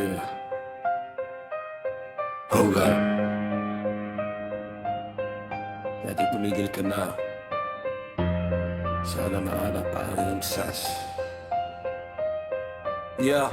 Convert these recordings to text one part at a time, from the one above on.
Yeah. Hold up. Dati tumigil ka na. Sana mahanap pa ang sas. Yeah.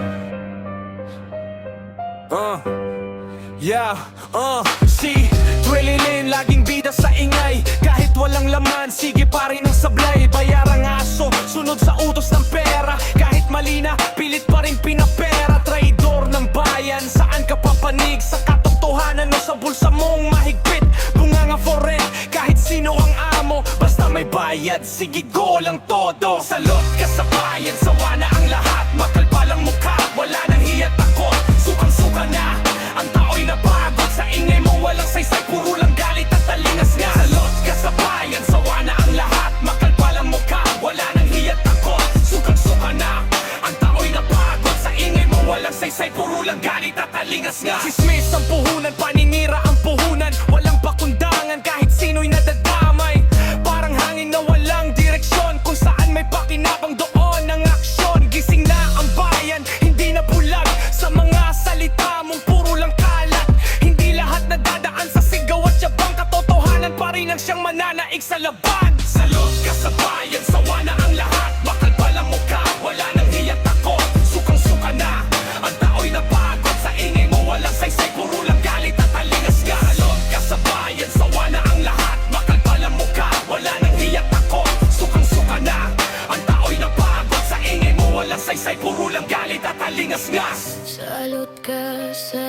Si Dwellilin, laging bida sa ingay. Kahit walang laman, sige pa rin ang sablay. Bayarang aso, sunod sa utos ng pera. Kahit mali na, pilit pa rin pinapera. Traidor ng bayan, saan ka papanig? Sa katotohanan o sa bulsa mong mahigpit? Bunganga for rent, kahit sino ang amo. Basta may bayad, sige go lang todo. Salot ka sa bayan, sawa na ang lahat. Makalpalang mukha, wala nang hiyat takot. Sukang-suka na, ang tao'y napagod. Sa ingay mo walang saysay, puro lang galit at talingas nga. Salot ka sa bayan, sawa na ang lahat. Makalpalang mukha, wala nang hiyat takot. Sukang-suka na, ang tao'y napagod. Sa ingay mo walang saysay, puro lang galit at talingas nga. Sismis ang puhunan, paninira ang puhunan. Walang pakundangan, kahit sino'y nadadamay. Parang hangin na walang direksyon. Kung saan may pakinabang, doon ang aksyon. Gising na ang bayan, hindi na bulag. Sa mga salita mong puro lang kalat. Hindi lahat nadadaan sa sigaw at yabang. Katotohanan pa rin ang siyang mananaig sa laban. Salot ka sa bayan, sawa na ang lahat. Bakal palang mukha, wala nang hiyat takot. Sukang-suka na, ang tao'y napagod. Sa ingay mo walang saysay, puro lang galit at talingas nga. Salot ka sa bayan, sawa na ang lahat. Bakal palang mukha, wala nang hiyat takot. Sukang-suka na, ang tao'y napagod. Sa ingay mo walang saysay, puro lang galit at talingas nga. Salot ka sa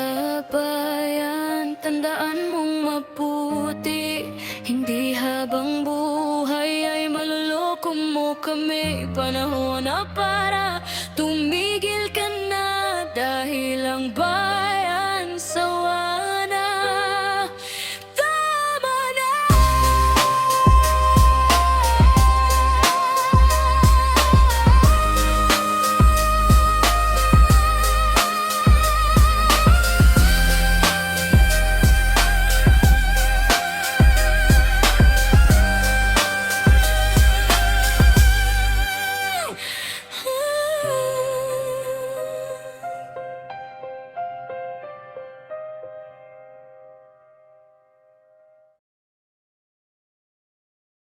bayan, tandaan mong mabuti. Hindi habang buhay ay maluloko mo kami. Panahon na para tumigil ka na, dahil ang bayan